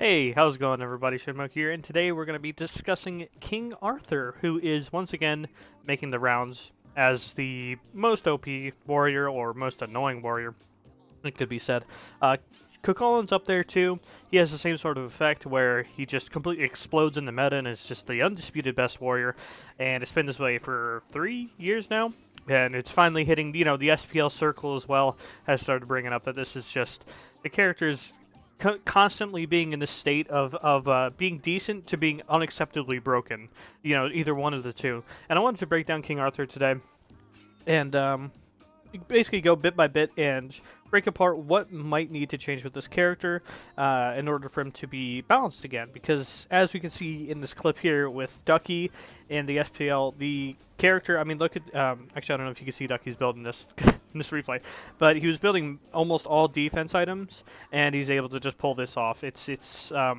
Hey, how's it going everybody? Shimmo here, and today we're going to be discussing King Arthur, who is once again making the rounds as the most OP warrior, or most annoying warrior, it could be said. Cuchulain's up there too. He has the same sort of effect where he just completely explodes in the meta and is just the undisputed best warrior, and it's been this way for 3 years now. And it's finally hitting, the SPL circle as well has started bringing up that this is just, the character's constantly being in this state of being decent to being unacceptably broken. Either one of the two. And I wanted to break down King Arthur today and basically go bit by bit and break apart what might need to change with this character in order for him to be balanced again. Because as we can see in this clip here with Ducky and the SPL, the character, I mean, look at, actually I don't know if you can see Ducky's build in this, in this replay, but he was building almost all defense items, and he's able to just pull this off. It's there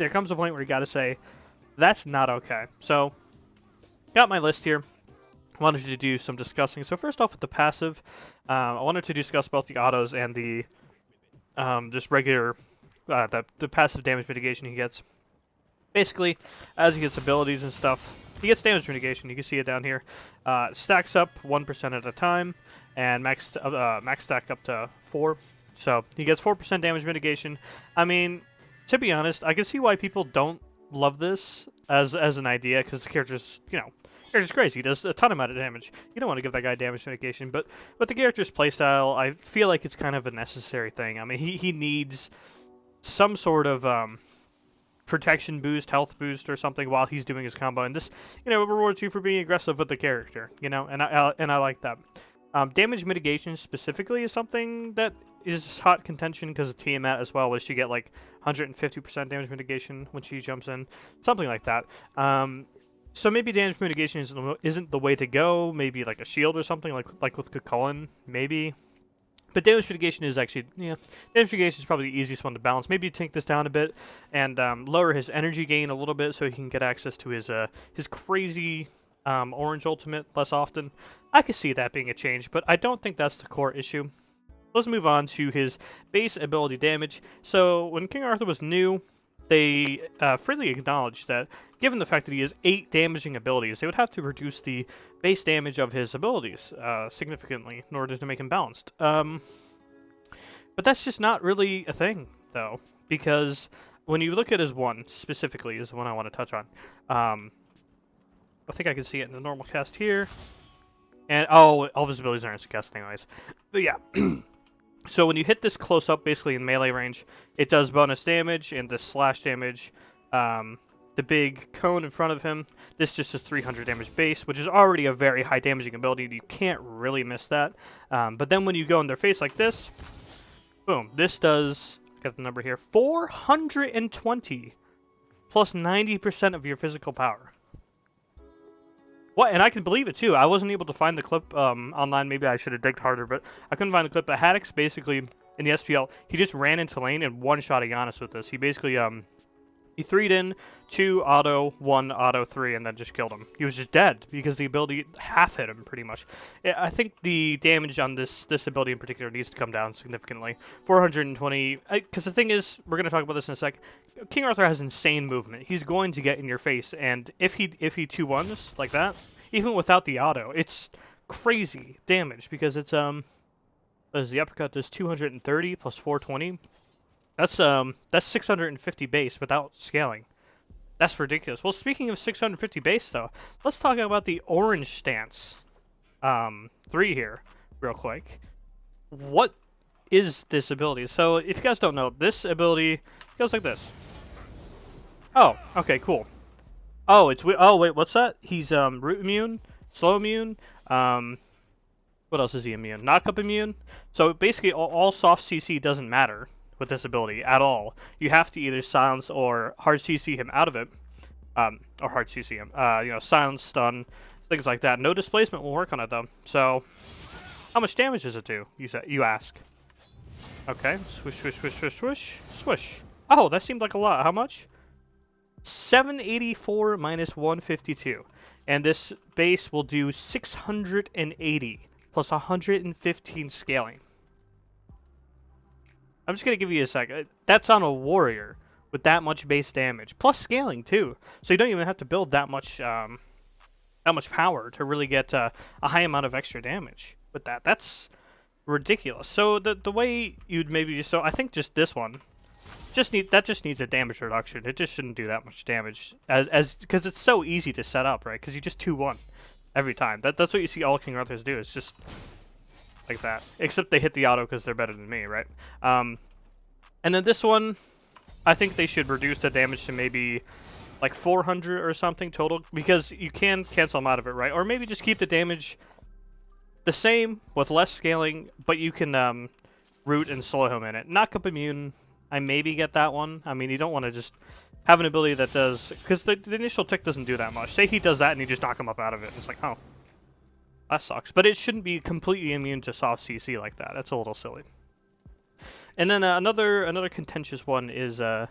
comes a point where you gotta say, that's not okay. So, got my list here. Wanted to do some discussing. So first off with the passive, I wanted to discuss both the autos and the just regular the passive damage mitigation he gets. Basically, as he gets abilities and stuff, he gets damage mitigation. You can see it down here. Stacks up 1% at a time, and max stack up to 4. So he gets 4% damage mitigation. I mean, to be honest, I can see why people don't love this as an idea, because the character's, character's crazy. He does a ton amount of damage. You don't want to give that guy damage mitigation, but with the character's playstyle, I feel like it's kind of a necessary thing. I mean, he needs some sort of protection boost, health boost, or something while he's doing his combo, and this, rewards you for being aggressive with the character, and I like that. Damage mitigation specifically is something that is hot contention because of Tiamat as well, where she get like 150% damage mitigation when she jumps in, something like that. So maybe damage mitigation isn't the way to go. Maybe like a shield or something, like with Cuchulain, maybe. But damage mitigation is actually, damage mitigation is probably the easiest one to balance. Maybe take this down a bit and lower his energy gain a little bit so he can get access to his crazy orange ultimate less often. I could see that being a change, but I don't think that's the core issue. Let's move on to his base ability damage. So when King Arthur was new, they freely acknowledged that given the fact that he has 8 damaging abilities, they would have to reduce the base damage of his abilities significantly in order to make him balanced. But that's just not really a thing, though, because when you look at his one, specifically, is the one I want to touch on. I think I can see it in the normal cast here. And, all of his abilities are instant cast anyways. But yeah. So when you hit this close up, basically in melee range, it does bonus damage and the slash damage. The big cone in front of him, this just is 300 damage base, which is already a very high damaging ability. You can't really miss that. But then when you go in their face like this, boom, this does, got the number here, 420 plus 90% of your physical power. What? And I can believe it too. I wasn't able to find the clip online. Maybe I should have digged harder, but I couldn't find the clip. But Haddox basically in the SPL, he just ran into lane and one-shot Giannis with this. He basically he 3'd in 2 auto, 1 auto 3, and then just killed him. He was just dead because the ability half hit him pretty much. I think the damage on this ability in particular needs to come down significantly. 420. Because the thing is, we're gonna talk about this in a sec. King Arthur has insane movement. He's going to get in your face, and if he 2-1s like that, even without the auto, it's crazy damage because it's as the uppercut does 230 plus 420. That's 650 base without scaling. That's ridiculous. Well, speaking of 650 base though, let's talk about the orange stance 3 here real quick. What is this ability? So if you guys don't know, this ability goes like this. Oh, okay, cool. Oh, wait, what's that? He's root immune, slow immune, what else is he immune? Knockup immune. So basically all soft CC doesn't matter with this ability at all. You have to either silence or hard CC him out of it, or hard CC him. Silence, stun, things like that. No displacement will work on it though. So how much damage does it do? You ask. Okay, swish, swish, swish, swish, swish, swish. Oh, that seemed like a lot. How much? 784 minus 152, and this base will do 680 plus 115 scaling. I'm just gonna give you a sec. That's on a warrior with that much base damage, plus scaling too. So you don't even have to build that much power to really get a high amount of extra damage with that. That's ridiculous. So the way you'd maybe I think just this one just needs a damage reduction. It just shouldn't do that much damage as because it's so easy to set up, right? Because you just 2-1 every time. That's what you see all King Arthurs do. It's just like that. Except they hit the auto because they're better than me, right? And then this one, I think they should reduce the damage to maybe like 400 or something total, because you can cancel them out of it, right? Or maybe just keep the damage the same with less scaling, but you can root and slow him in it. Knock up immune, I maybe get that one. I mean, you don't want to just have an ability that does, because the initial tick doesn't do that much. Say he does that and you just knock him up out of it. It's like, oh, that sucks. But it shouldn't be completely immune to soft CC like that. That's a little silly. And then another contentious one is the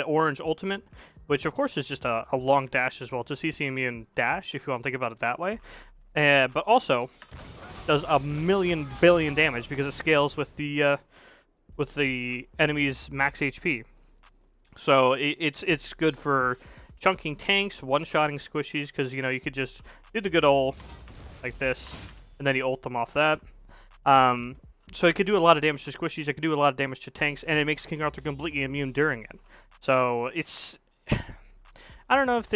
orange ultimate, which of course is just a long dash as well. It's a CC immune dash, if you want to think about it that way. But also does a million billion damage because it scales with the enemy's max HP. So it's good for chunking tanks, one-shotting squishies, because you could just do the good old like this, and then you ult them off that. So it could do a lot of damage to squishies, it could do a lot of damage to tanks, and it makes King Arthur completely immune during it. So it's... I don't know if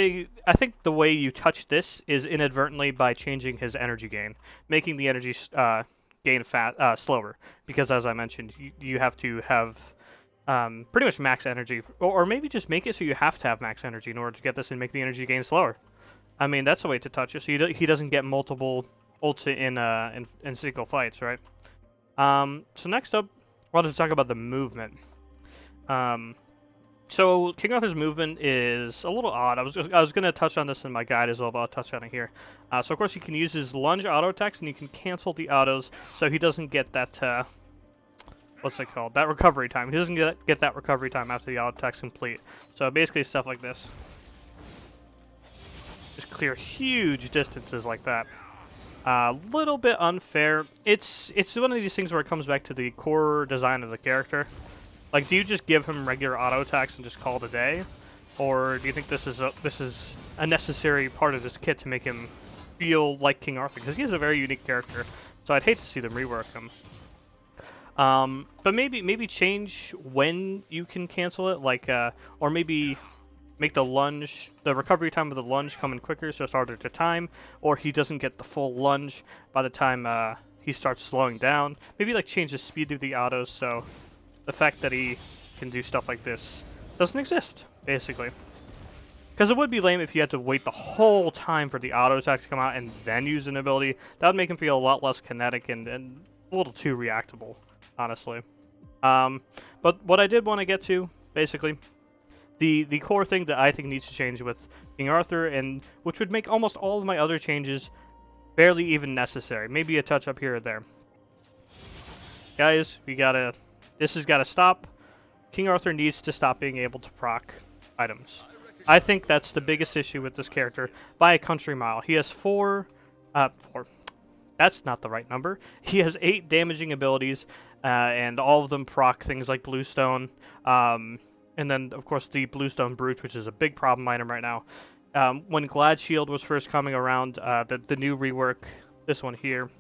I think the way you touch this is inadvertently by changing his energy gain, making the energy gain slower, because as I mentioned, you have to have pretty much max energy, or maybe just make it so you have to have max energy in order to get this and make the energy gain slower. I mean, that's the way to touch it, so he doesn't get multiple ults in single fights, right? So next up, I wanted to talk about the movement. So King Arthur's movement is a little odd. I was going to touch on this in my guide as well, but I'll touch on it here. So of course you can use his lunge auto attacks, and you can cancel the autos, so he doesn't get that what's it called? That recovery time. He doesn't get that recovery time after the auto attack's complete. So basically stuff like this. Just clear huge distances like that. A little bit unfair. It's one of these things where it comes back to the core design of the character. Like, do you just give him regular auto attacks and just call it a day, or do you think this is a necessary part of this kit to make him feel like King Arthur? Because he's a very unique character, so I'd hate to see them rework him. But maybe change when you can cancel it, like or maybe make the recovery time of the lunge come in quicker, so it's harder to time, or he doesn't get the full lunge by the time he starts slowing down. Maybe like change the speed of the autos, so the fact that he can do stuff like this doesn't exist, basically. Because it would be lame if you had to wait the whole time for the auto attack to come out and then use an ability. That would make him feel a lot less kinetic and a little too reactable, honestly. But what I did want to get to, basically, the core thing that I think needs to change with King Arthur, and which would make almost all of my other changes barely even necessary. Maybe a touch up here or there. Guys, this has got to stop. King Arthur needs to stop being able to proc items. I think that's the biggest issue with this character by a country mile. He has four. That's not the right number. He has 8 damaging abilities, and all of them proc things like Bluestone. And then, of course, the Bluestone Brooch, which is a big problem item right now. When Glad Shield was first coming around, the new rework, this one here,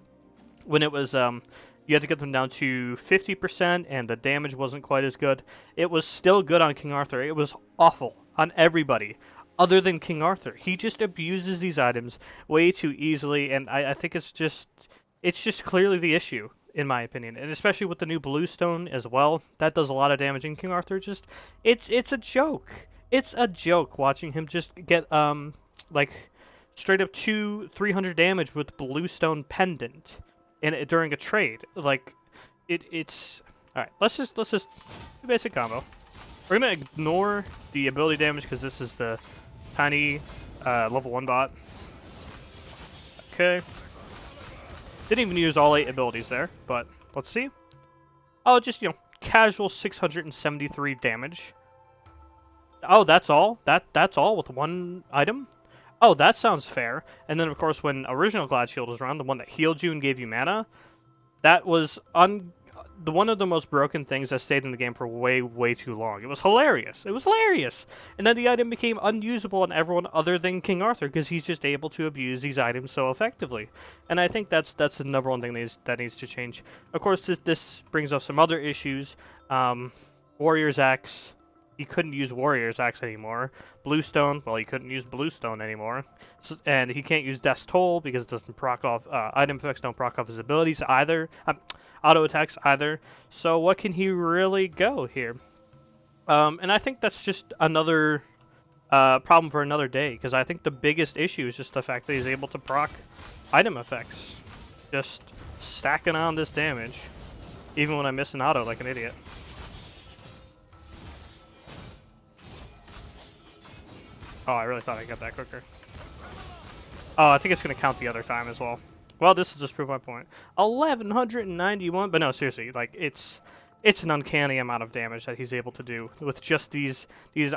when it was... you had to get them down to 50%, and the damage wasn't quite as good. It was still good on King Arthur. It was awful on everybody other than King Arthur. He just abuses these items way too easily, and I think it's just clearly the issue, in my opinion. And especially with the new Bluestone as well. That does a lot of damage, and King Arthur it's a joke. It's a joke watching him just get, like, straight up 200-300 damage with Bluestone Pendant. During a trade, like it's all right. Let's just do basic combo. We're gonna ignore the ability damage because this is the tiny level 1 bot. Okay, didn't even use all 8 abilities there, but let's see. Oh, just casual 673 damage. Oh, that's all. That's all with 1 item. Oh, that sounds fair. And then, of course, when original Glad Shield was around, the one that healed you and gave you mana, that was one of the most broken things that stayed in the game for way too long. It was hilarious. It was hilarious. And then the item became unusable on everyone other than King Arthur because he's just able to abuse these items so effectively. And I think that's the number one thing that needs to change. Of course, this brings up some other issues. Warrior's Axe. He couldn't use Warrior's Axe anymore. Bluestone, well, he couldn't use Bluestone anymore. So, and he can't use Death's Toll because it doesn't proc off, item effects don't proc off his abilities either. Auto attacks either. So what can he really go here? And I think that's just another problem for another day, because I think the biggest issue is just the fact that he's able to proc item effects. Just stacking on this damage, even when I miss an auto like an idiot. Oh, I really thought I got that quicker. Oh, I think it's going to count the other time as well. Well, this will just prove my point. 1191, but no, seriously, like, it's an uncanny amount of damage that he's able to do with just these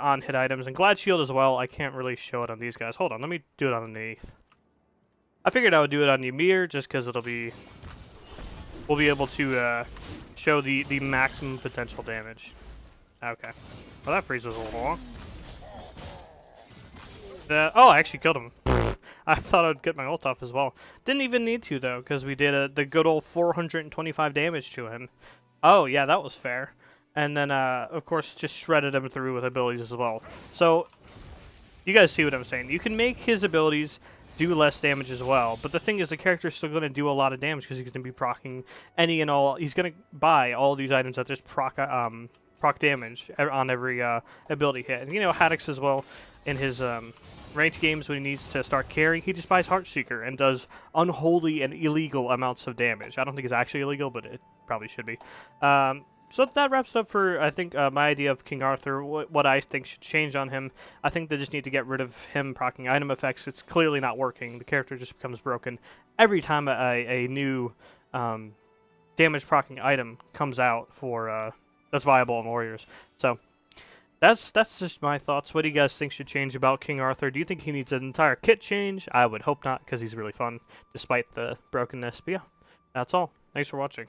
on-hit items. And Glad Shield as well, I can't really show it on these guys. Hold on, let me do it underneath. I figured I would do it on Ymir just because we'll be able to show the maximum potential damage. Okay. Well, that freeze was a little long. Oh, I actually killed him. I thought I'd get my ult off as well. Didn't even need to, though, because we did the good old 425 damage to him. Oh, yeah, that was fair. And then, of course, just shredded him through with abilities as well. So, you guys see what I'm saying. You can make his abilities do less damage as well. But the thing is, the character's still going to do a lot of damage because he's going to be proccing any and all. He's going to buy all these items that just proc damage on every ability hit. And, you know, Haddix as well, in his ranked games when he needs to start carrying, he just buys Heartseeker and does unholy and illegal amounts of damage. I don't think it's actually illegal, but it probably should be. So that wraps it up for, I think, my idea of King Arthur, what I think should change on him. I think they just need to get rid of him proccing item effects. It's clearly not working. The character just becomes broken every time a new damage proccing item comes out for that's viable in Warriors. So that's just my thoughts. What do you guys think should change about King Arthur? Do you think he needs an entire kit change? I would hope not, because he's really fun, despite the brokenness. But yeah, that's all. Thanks for watching.